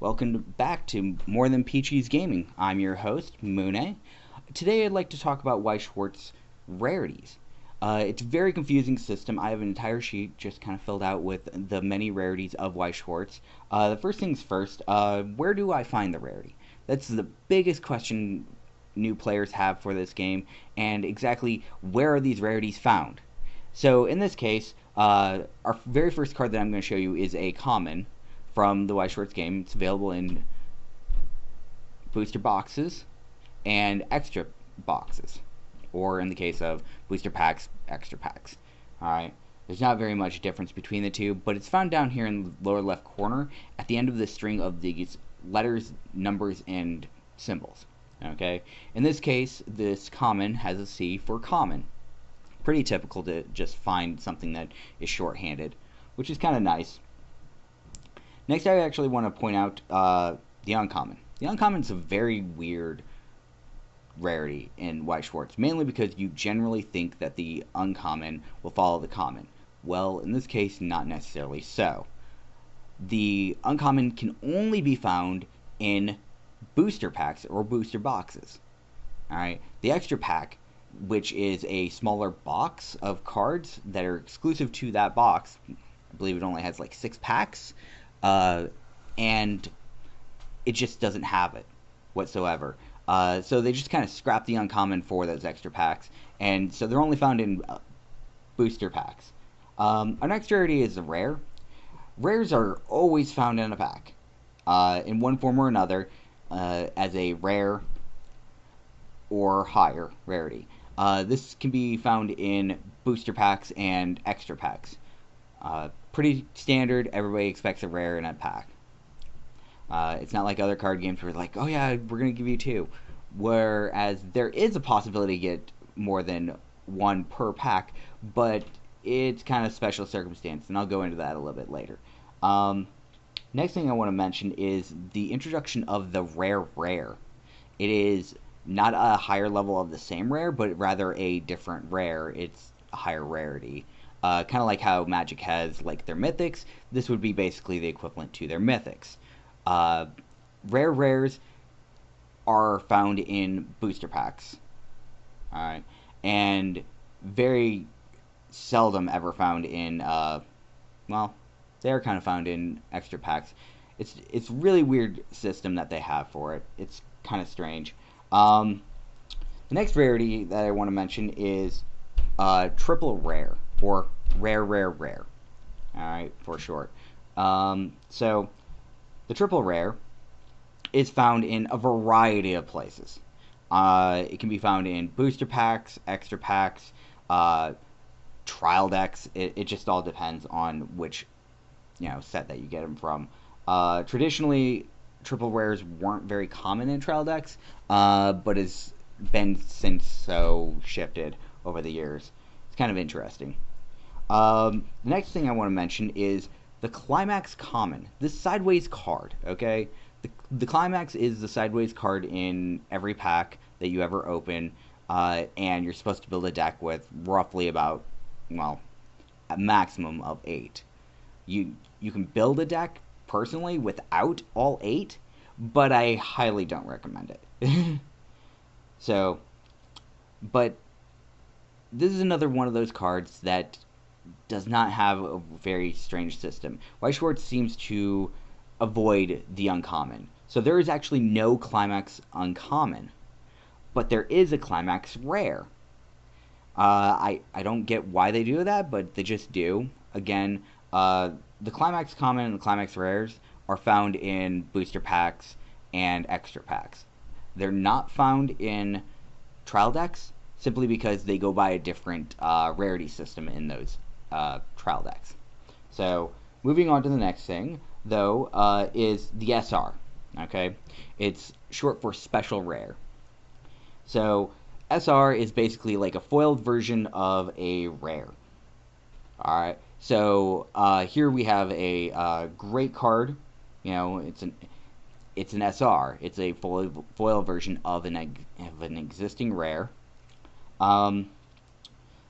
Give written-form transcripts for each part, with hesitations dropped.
Welcome back to More Than Peachy's Gaming. I'm your host, Mune. Today I'd like to talk about Weiss Schwarz Rarities. It's a very confusing system. I have an entire sheet just kind of filled out with the many rarities of Weiss Schwarz. The first things first, where do I find the rarity? That's the biggest question new players have for this game, and exactly where are these rarities found? So in this case, our very first card that I'm going to show you is a common from the Weiss Schwarz game. It's available in booster boxes and extra boxes, or in the case of booster packs, extra packs. Alright, there's not very much difference between the two, but it's found down here in the lower left corner at the end of the string of these letters, numbers, and symbols. Okay, in this case, this common has a C for common. Pretty typical to just find something that is shorthanded, which is kind of nice. Next, I actually want to point out the uncommon. The uncommon is a very weird rarity in Weiss Schwarz, mainly because you generally think that the uncommon will follow the common. Well, in this case, not necessarily so. The uncommon can only be found in booster packs or booster boxes. Alright, the extra pack, which is a smaller box of cards that are exclusive to that box, I believe it only has like 6 packs, and it just doesn't have it whatsoever. So they just kind of scrap the uncommon for those extra packs, and so they're only found in booster packs. Our next rarity is a rare. Rares are always found in a pack, in one form or another, as a rare or higher rarity. This can be found in booster packs and extra packs. Pretty standard. Everybody expects a rare in a pack. It's not like other card games where like, oh yeah, we're going to give you 2. Whereas there is a possibility to get more than 1 per pack, but it's kind of special circumstance, and I'll go into that a little bit later. Next thing I want to mention is the introduction of the rare rare. It is not a higher level of the same rare, but rather a different rare. It's a higher rarity. Kind of like how Magic has like their mythics, this would be basically the equivalent to their mythics. Rare rares are found in booster packs, alright, and very seldom ever found in, well, they're kind of found in extra packs. It's really weird system that they have for it. It's kind of strange. The next rarity that I want to mention is triple rare, or rare rare rare, alright, for short. So the triple rare is found in a variety of places. It can be found in booster packs, extra packs, trial decks. It just all depends on which set that you get them from. Traditionally, triple rares weren't very common in trial decks, but has been since so shifted over the years. It's kind of interesting. The next thing I want to mention is the Climax Common. This sideways card, okay? The Climax is the sideways card in every pack that you ever open, and you're supposed to build a deck with roughly about, well, a maximum of 8. You can build a deck, personally, without all 8, but I highly don't recommend it. So, but this is another one of those cards that does not have a very strange system. Weiss Schwarz seems to avoid the uncommon. So there is actually no Climax uncommon, but there is a Climax Rare. I don't get why they do that, but they just do. Again, the Climax Common and the Climax Rares are found in booster packs and extra packs. They're not found in trial decks, simply because they go by a different rarity system in those trial decks. So, moving on to the next thing, though, is the SR. Okay, it's short for Special Rare. So, SR is basically like a foiled version of a rare. Alright, so here we have a great card. It's an SR. It's a foil version of an existing rare. Then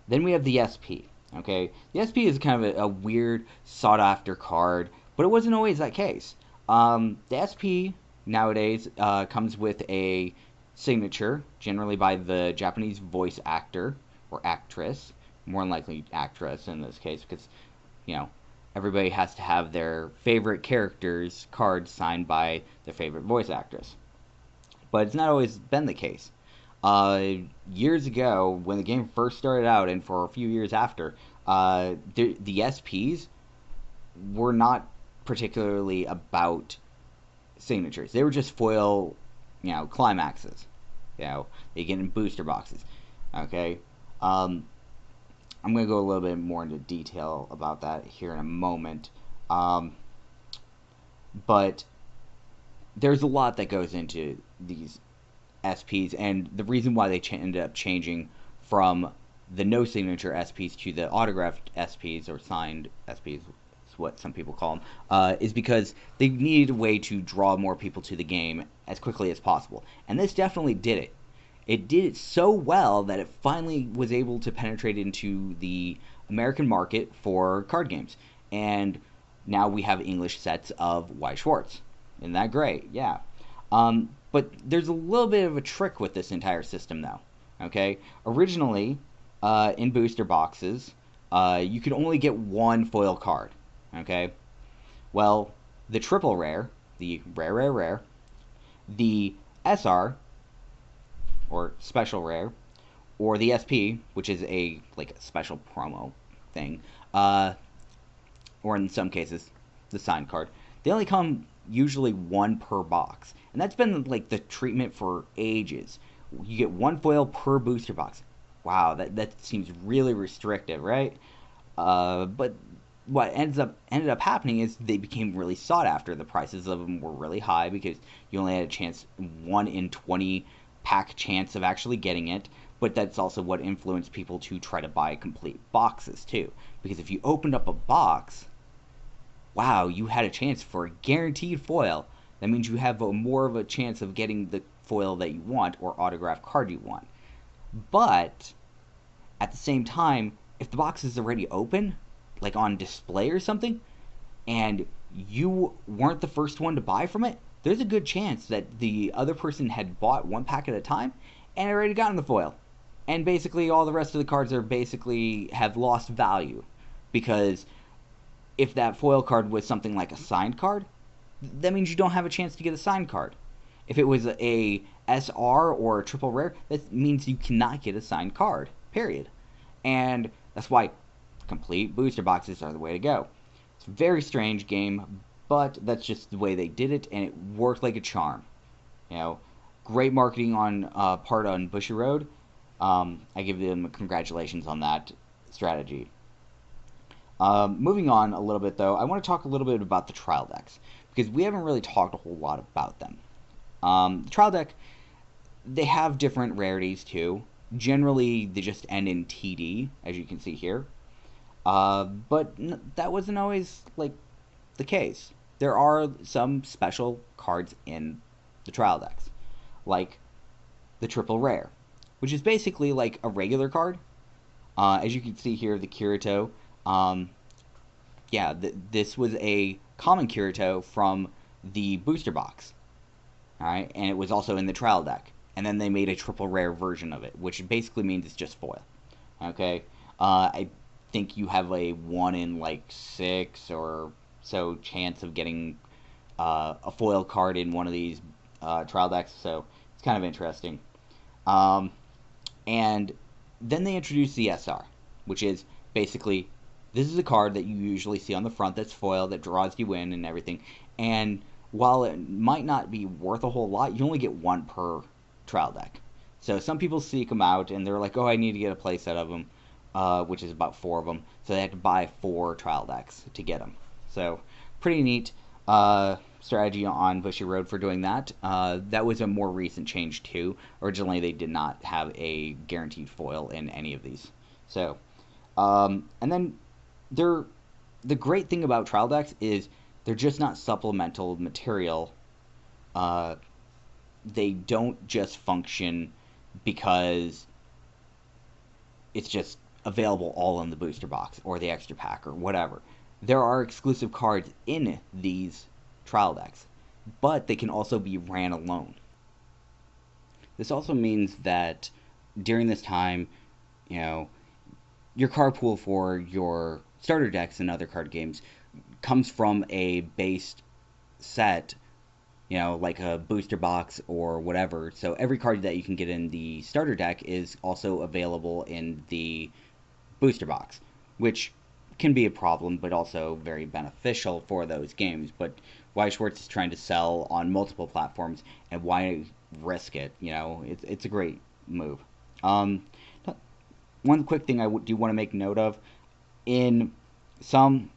we have the SP. Okay, the SP is kind of a weird, sought-after card, but it wasn't always that case. The SP nowadays comes with a signature, generally by the Japanese voice actor or actress, more than likely actress in this case, because, you know, everybody has to have their favorite characters' cards signed by their favorite voice actress. But it's not always been the case. Years ago, when the game first started out, and for a few years after, the SPs were not particularly about signatures. They were just foil, climaxes. They get in booster boxes. Okay. I'm going to go a little bit more into detail about that here in a moment. But there's a lot that goes into these SPs, and the reason why they ended up changing from the no signature SPs to the autographed SPs, or signed SPs, is what some people call them, is because they needed a way to draw more people to the game as quickly as possible. And this definitely did it. It did it so well that it finally was able to penetrate into the American market for card games. And now we have English sets of Weiss Schwarz. Isn't that great? Yeah. But there's a little bit of a trick with this entire system, though. Okay? Originally, in booster boxes, you could only get one foil card. Okay? Well, the triple rare, the rare, the SR, or special rare, or the SP, which is a special promo thing, or in some cases, the signed card. They only come usually one per box, and that's been the treatment for ages. You get one foil per booster box. Wow, that seems really restrictive, right? But what ended up happening is they became really sought after. The prices of them were really high because you only had a chance, 1 in 20 pack chance of actually getting it. But that's also what influenced people to try to buy complete boxes too, because if you opened up a box, wow, you had a chance for a guaranteed foil. That means you have more of a chance of getting the foil that you want, or autographed card you want. But at the same time, if the box is already open, like on display or something, and you weren't the first one to buy from it, there's a good chance that the other person had bought one pack at a time and already gotten the foil. And basically all the rest of the cards have lost value, because if that foil card was something like a signed card, that means you don't have a chance to get a signed card. If it was a SR or a triple rare, that means you cannot get a signed card, period. And that's why complete booster boxes are the way to go. It's a very strange game, but that's just the way they did it, and it worked like a charm. Great marketing on part on Bushy Road. I give them congratulations on that strategy. Moving on a little bit, though, I want to talk a little bit about the trial decks, because we haven't really talked a whole lot about them. The trial deck, they have different rarities, too. Generally, they just end in TD, as you can see here. But that wasn't always, the case. There are some special cards in the trial decks, like the triple rare, which is basically like a regular card. As you can see here, the Kirito. This was a common Kirito from the booster box. Alright, and it was also in the trial deck. And then they made a triple rare version of it, which basically means it's just foil. Okay? I think you have a 1 in 6 or so chance of getting a foil card in one of these trial decks, so it's kind of interesting. And then they introduced the SR, which is basically, this is a card that you usually see on the front that's foil, that draws you in and everything. And while it might not be worth a whole lot, you only get one per trial deck. So some people seek them out, and they're like, oh, I need to get a playset of them, which is about 4 of them. So they have to buy 4 trial decks to get them. So pretty neat strategy on Bushy Road for doing that. That was a more recent change too. Originally they did not have a guaranteed foil in any of these. So, and then the great thing about trial decks is they're just not supplemental material. They don't just function because it's just available all in the booster box or the extra pack or whatever. There are exclusive cards in these trial decks, but they can also be ran alone. This also means that during this time, you know, your card pool for your starter decks and other card games comes from a base set, like a booster box or whatever. So every card that you can get in the starter deck is also available in the booster box, which can be a problem, but also very beneficial for those games. But Weiss Schwarz is trying to sell on multiple platforms, and why risk it? It's a great move. One quick thing I do want to make note of: in some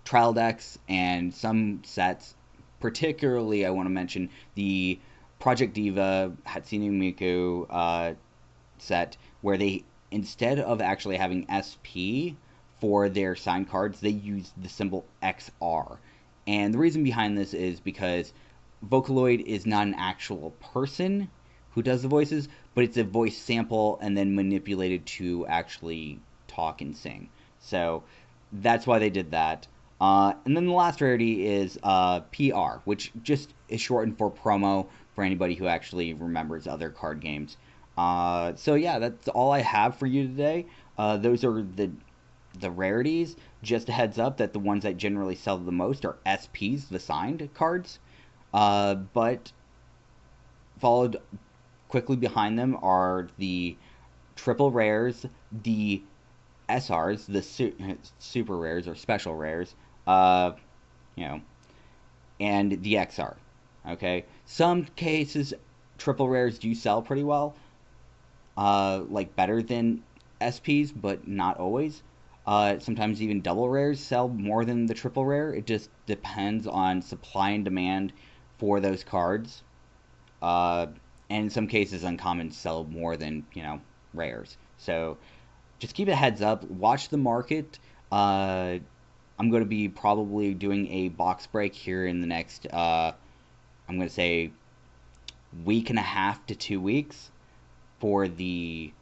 trial decks and some sets, particularly I want to mention the Project Diva Hatsune Miku set, where they, instead of actually having SP for their signed cards, they use the symbol XR. And the reason behind this is because Vocaloid is not an actual person who does the voices, but it's a voice sample and then manipulated to actually talk and sing. So that's why they did that. And then the last rarity is PR, which just is shortened for promo for anybody who actually remembers other card games. So yeah, that's all I have for you today. Those are the rarities. Just a heads up that the ones that generally sell the most are SPs, the signed cards. But followed quickly behind them are the triple rares, the SRs, the super rares or special rares, and the XR. Okay, some cases triple rares do sell pretty well, like better than SPs, but not always. Sometimes even double rares sell more than the triple rare. It just depends on supply and demand for those cards. And in some cases, uncommons sell more than, rares. So just keep a heads up. Watch the market. I'm going to be probably doing a box break here in the next, I'm going to say, week and a half to 2 weeks for the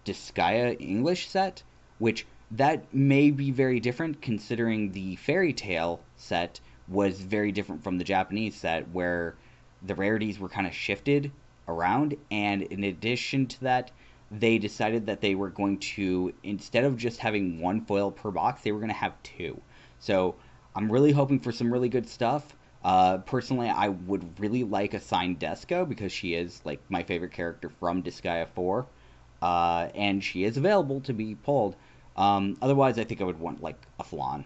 Disgaea English set, which that may be very different considering the Fairy Tale set was very different from the Japanese set, where the rarities were kind of shifted around, and in addition to that, they decided that they were going to, instead of just having one foil per box, they were going to have two. So I'm really hoping for some really good stuff. Personally, I would really like a signed Desco, because she is like my favorite character from Disgaea 4, and she is available to be pulled. Otherwise, I think I would want like a flan.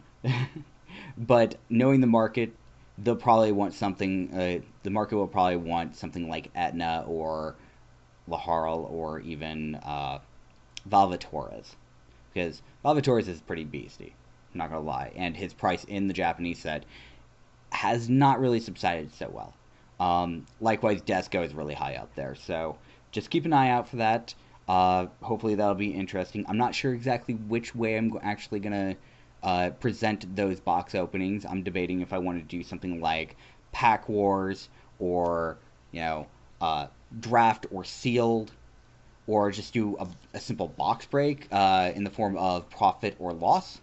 But knowing the market, they'll probably want something. The market will probably want something like Etna or Laharl or even Valvatores, because Valvatores is pretty beastie. I'm not gonna lie, and his price in the Japanese set has not really subsided so well. Likewise, Desco is really high up there, so just keep an eye out for that. Hopefully that'll be interesting. I'm not sure exactly which way I'm actually gonna present those box openings. I'm debating if I want to do something like Pack Wars, or draft or sealed, or just do a simple box break in the form of profit or loss.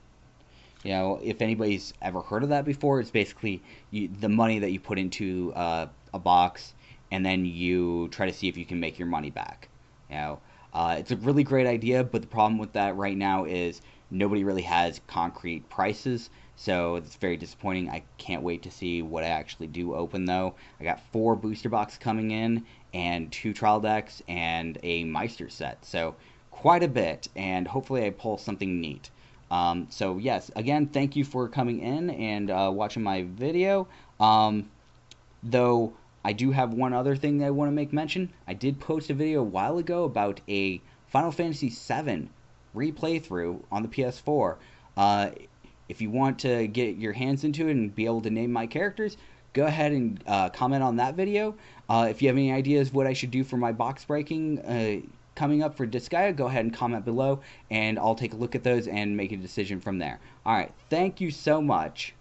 If anybody's ever heard of that before, it's basically the money that you put into a box, and then you try to see if you can make your money back. It's a really great idea, but the problem with that right now is nobody really has concrete prices, so it's very disappointing. I can't wait to see what I actually do open, though. I got 4 booster boxes coming in, and 2 trial decks, and a Meister set, so quite a bit, and hopefully I pull something neat. So yes, again, thank you for coming in and watching my video. Though I do have one other thing that I want to make mention. I did post a video a while ago about a Final Fantasy VII replay through on the PS4. If you want to get your hands into it and be able to name my characters, go ahead and comment on that video. If you have any ideas what I should do for my box breaking coming up for Disgaea, go ahead and comment below, and I'll take a look at those and make a decision from there. Alright, thank you so much.